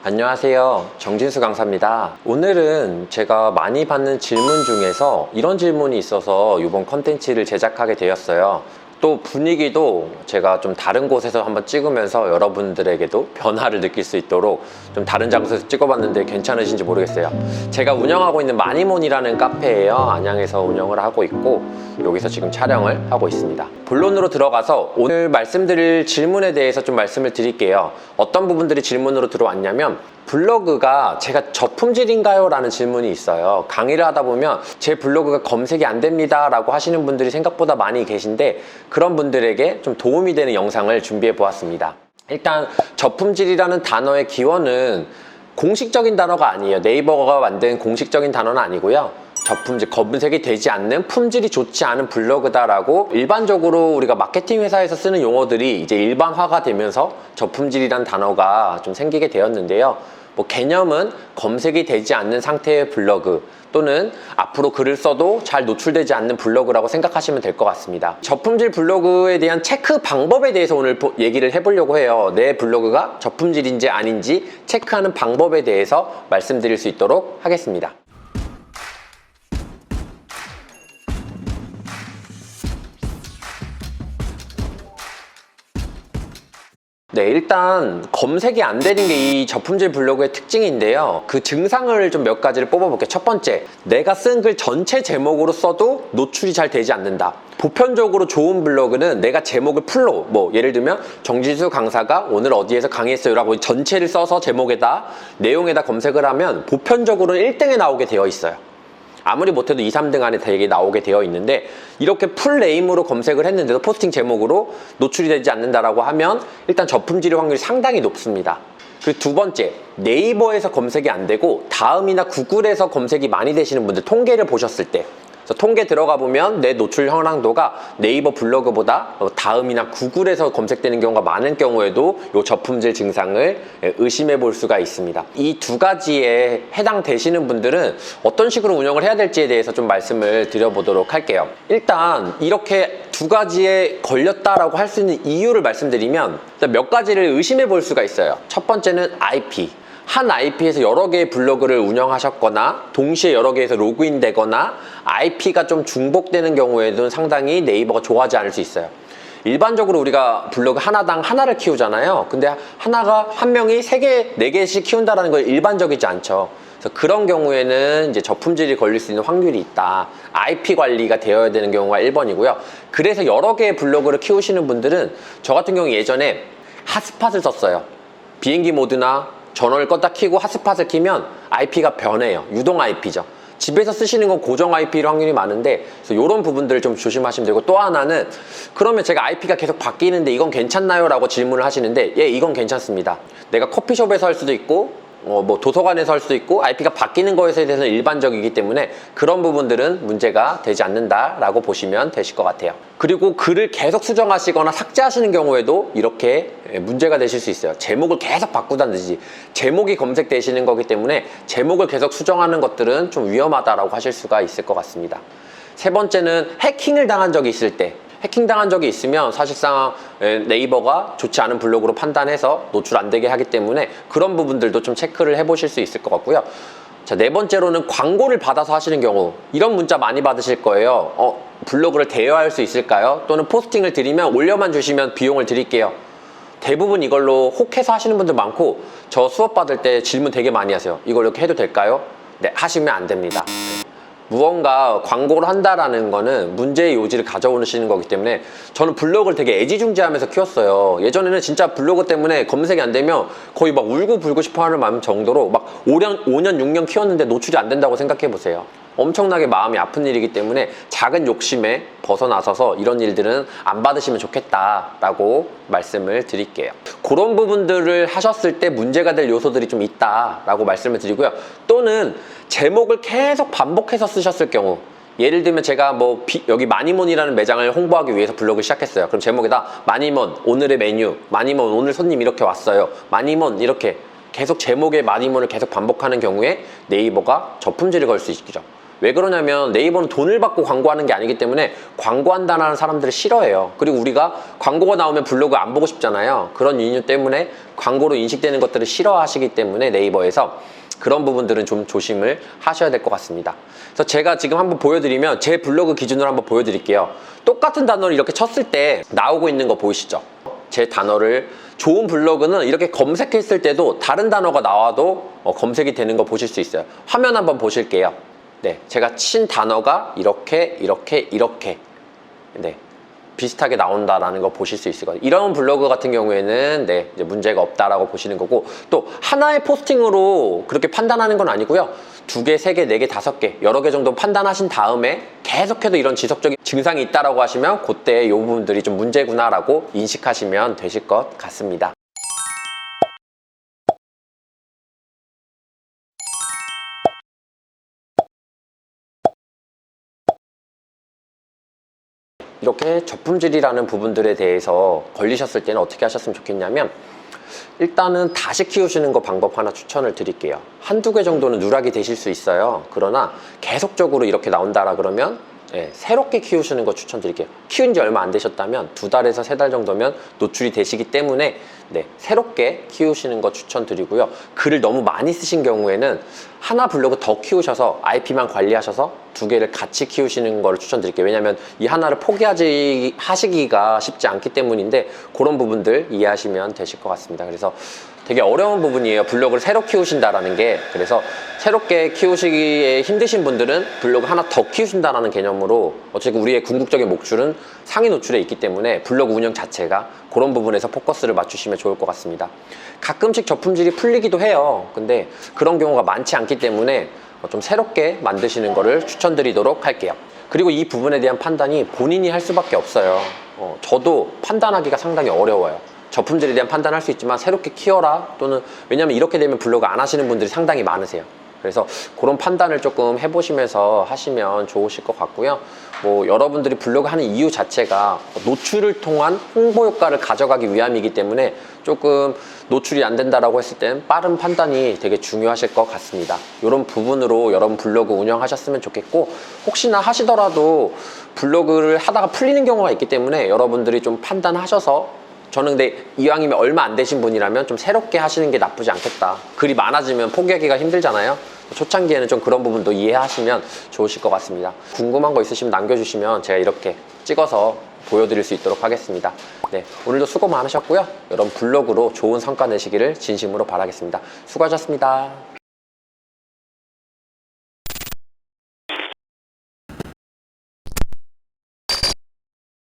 안녕하세요. 정진수 강사입니다. 오늘은 제가 많이 받는 질문 중에서 이런 질문이 있어서 이번 컨텐츠를 제작하게 되었어요. 또 분위기도 제가 좀 다른 곳에서 한번 찍으면서 여러분들에게도 변화를 느낄 수 있도록 좀 다른 장소에서 찍어봤는데 괜찮으신지 모르겠어요. 제가 운영하고 있는 마니몬이라는 카페예요. 안양에서 운영을 하고 있고 여기서 지금 촬영을 하고 있습니다. 본론으로 들어가서 오늘 말씀드릴 질문에 대해서 좀 말씀을 드릴게요. 어떤 부분들이 질문으로 들어왔냐면 블로그가 제가 저품질인가요? 라는 질문이 있어요. 강의를 하다 보면 제 블로그가 검색이 안 됩니다 라고 하시는 분들이 생각보다 많이 계신데 그런 분들에게 좀 도움이 되는 영상을 준비해 보았습니다. 일단 저품질이라는 단어의 기원은 공식적인 단어가 아니에요. 네이버가 만든 공식적인 단어는 아니고요. 저품질, 검색이 되지 않는 품질이 좋지 않은 블로그다라고 일반적으로 우리가 마케팅 회사에서 쓰는 용어들이 이제 일반화가 되면서 저품질이란 단어가 좀 생기게 되었는데요. 개념은 검색이 되지 않는 상태의 블로그 또는 앞으로 글을 써도 잘 노출되지 않는 블로그라고 생각하시면 될 것 같습니다. 저품질 블로그에 대한 체크 방법에 대해서 오늘 얘기를 해보려고 해요. 내 블로그가 저품질인지 아닌지 체크하는 방법에 대해서 말씀드릴 수 있도록 하겠습니다. 네, 일단 검색이 안 되는 게 이 저품질 블로그의 특징인데요. 그 증상을 좀 몇 가지를 뽑아볼게요. 첫 번째, 내가 쓴 글 전체 제목으로 써도 노출이 잘 되지 않는다. 보편적으로 좋은 블로그는 내가 제목을 풀로, 예를 들면 정진수 강사가 오늘 어디에서 강의했어요 라고 전체를 써서 제목에다 내용에다 검색을 하면 보편적으로는 1등에 나오게 되어 있어요. 아무리 못해도 2, 3등 안에 되게 나오게 되어 있는데 이렇게 풀 네임으로 검색을 했는데도 포스팅 제목으로 노출이 되지 않는다라고 하면 일단 저품질의 확률이 상당히 높습니다. 그리고 두 번째, 네이버에서 검색이 안 되고 다음이나 구글에서 검색이 많이 되시는 분들 통계를 보셨을 때 통계 들어가 보면 내 노출 현황도가 네이버 블로그보다 다음이나 구글에서 검색되는 경우가 많은 경우에도 이 저품질 증상을 의심해 볼 수가 있습니다. 이 두 가지에 해당되시는 분들은 어떤 식으로 운영을 해야 될지에 대해서 좀 말씀을 드려보도록 할게요. 일단 이렇게 두 가지에 걸렸다라고 할 수 있는 이유를 말씀드리면 몇 가지를 의심해 볼 수가 있어요. 첫 번째는 IP. 한 IP에서 여러 개의 블로그를 운영하셨거나 동시에 여러 개에서 로그인 되거나 IP가 좀 중복되는 경우에는 상당히 네이버가 좋아하지 않을 수 있어요. 일반적으로 우리가 블로그 하나당 하나를 키우잖아요. 근데 하나가 한 명이 3개, 4개씩 키운다는 건 일반적이지 않죠. 그래서 그런 경우에는 이제 저품질이 걸릴 수 있는 확률이 있다. IP 관리가 되어야 되는 경우가 1번이고요. 그래서 여러 개의 블로그를 키우시는 분들은 저 같은 경우 예전에 핫스팟을 썼어요. 비행기 모드나 전원을 껐다 켜고 핫스팟을 키면 IP가 변해요. 유동 IP죠. 집에서 쓰시는 건 고정 IP로 확률이 많은데 그래서 이런 부분들을 좀 조심하시면 되고 또 하나는 그러면 제가 IP가 계속 바뀌는데 이건 괜찮나요? 라고 질문을 하시는데 예, 이건 괜찮습니다. 내가 커피숍에서 할 수도 있고 도서관에서 할 수도 있고 IP가 바뀌는 거에 대해서는 일반적이기 때문에 그런 부분들은 문제가 되지 않는다라고 보시면 되실 것 같아요. 그리고 글을 계속 수정하시거나 삭제하시는 경우에도 이렇게 문제가 되실 수 있어요. 제목을 계속 바꾸다든지 제목이 검색되시는 거기 때문에 제목을 계속 수정하는 것들은 좀 위험하다라고 하실 수가 있을 것 같습니다. 세 번째는 해킹을 당한 적이 있을 때 해킹당한 적이 있으면 사실상 네이버가 좋지 않은 블로그로 판단해서 노출 안 되게 하기 때문에 그런 부분들도 좀 체크를 해보실 수 있을 것 같고요. 자, 네 번째로는 광고를 받아서 하시는 경우 이런 문자 많이 받으실 거예요. 블로그를 대여할 수 있을까요? 또는 포스팅을 드리면 올려만 주시면 비용을 드릴게요. 대부분 이걸로 혹해서 하시는 분들 많고 저 수업 받을 때 질문 되게 많이 하세요. 이걸 이렇게 해도 될까요? 네, 하시면 안 됩니다. 무언가 광고를 한다라는 거는 문제의 요지를 가져오시는 거기 때문에 저는 블로그를 되게 애지중지하면서 키웠어요. 예전에는 진짜 블로그 때문에 검색이 안 되면 거의 막 울고불고 싶어 하는 마음 정도로 막 5년, 6년 키웠는데 노출이 안 된다고 생각해 보세요. 엄청나게 마음이 아픈 일이기 때문에 작은 욕심에 벗어나서서 이런 일들은 안 받으시면 좋겠다라고 말씀을 드릴게요. 그런 부분들을 하셨을 때 문제가 될 요소들이 좀 있다라고 말씀을 드리고요. 또는 제목을 계속 반복해서 쓰셨을 경우 예를 들면 제가 여기 마니몬이라는 매장을 홍보하기 위해서 블로그를 시작했어요. 그럼 제목에다 마니몬 오늘의 메뉴, 마니몬 오늘 손님 이렇게 왔어요, 마니몬 이렇게 계속 제목에 마니몬을 계속 반복하는 경우에 네이버가 저품질을 걸 수 있죠. 왜 그러냐면 네이버는 돈을 받고 광고하는 게 아니기 때문에 광고한다는 사람들을 싫어해요. 그리고 우리가 광고가 나오면 블로그 안 보고 싶잖아요. 그런 이유 때문에 광고로 인식되는 것들을 싫어하시기 때문에 네이버에서 그런 부분들은 좀 조심을 하셔야 될 것 같습니다. 그래서 제가 지금 한번 보여드리면 제 블로그 기준으로 한번 보여드릴게요. 똑같은 단어를 이렇게 쳤을 때 나오고 있는 거 보이시죠? 제 단어를 좋은 블로그는 이렇게 검색했을 때도 다른 단어가 나와도 검색이 되는 거 보실 수 있어요. 화면 한번 보실게요. 네, 제가 친 단어가 이렇게 네, 비슷하게 나온다라는 거 보실 수 있을 거예요. 이런 블로그 같은 경우에는 네, 이제 문제가 없다라고 보시는 거고, 또 하나의 포스팅으로 그렇게 판단하는 건 아니고요. 2개, 3개, 4개, 5개 여러 개 정도 판단하신 다음에 계속해서 이런 지속적인 증상이 있다라고 하시면 그때 이 부분들이 좀 문제구나라고 인식하시면 되실 것 같습니다. 이렇게 저품질이라는 부분들에 대해서 걸리셨을 때는 어떻게 하셨으면 좋겠냐면, 일단은 다시 키우시는 거 방법 하나 추천을 드릴게요. 1~2개 정도는 누락이 되실 수 있어요. 그러나 계속적으로 이렇게 나온다라 그러면 새롭게 키우시는 거 추천드릴게요. 키운 지 얼마 안 되셨다면 2달에서 3달 정도면 노출이 되시기 때문에 새롭게 키우시는 거 추천드리고요. 글을 너무 많이 쓰신 경우에는 하나 블로그 더 키우셔서 IP만 관리하셔서 2개를 같이 키우시는 거를 추천드릴게요. 왜냐하면 이 하나를 하시기가 쉽지 않기 때문인데, 그런 부분들 이해하시면 되실 것 같습니다. 그래서 되게 어려운 부분이에요. 블로그를 새로 키우신다라는 게. 그래서 새롭게 키우시기에 힘드신 분들은 블로그 하나 더 키우신다라는 개념으로, 어차피 우리의 궁극적인 목줄은 상위 노출에 있기 때문에 블로그 운영 자체가 그런 부분에서 포커스를 맞추시면 좋을 것 같습니다. 가끔씩 저품질이 풀리기도 해요. 근데 그런 경우가 많지 않기 때문에 좀 새롭게 만드시는 거를 추천드리도록 할게요. 그리고 이 부분에 대한 판단이 본인이 할 수밖에 없어요. 저도 판단하기가 상당히 어려워요. 저품질에 대한 판단할 수 있지만 새롭게 키워라, 또는 왜냐면 이렇게 되면 블로그 안 하시는 분들이 상당히 많으세요. 그래서 그런 판단을 조금 해보시면서 하시면 좋으실 것 같고요. 뭐 여러분들이 블로그 하는 이유 자체가 노출을 통한 홍보 효과를 가져가기 위함이기 때문에 조금 노출이 안 된다라고 했을 땐 빠른 판단이 되게 중요하실 것 같습니다. 이런 부분으로 여러분 블로그 운영하셨으면 좋겠고, 혹시나 하시더라도 블로그를 하다가 풀리는 경우가 있기 때문에 여러분들이 좀 판단하셔서, 저는 근데 이왕이면 얼마 안 되신 분이라면 좀 새롭게 하시는 게 나쁘지 않겠다. 글이 많아지면 포기하기가 힘들잖아요. 초창기에는 좀 그런 부분도 이해하시면 좋으실 것 같습니다. 궁금한 거 있으시면 남겨주시면 제가 이렇게 찍어서 보여드릴 수 있도록 하겠습니다. 네, 오늘도 수고 많으셨고요. 여러분 블로그로 좋은 성과 내시기를 진심으로 바라겠습니다. 수고하셨습니다.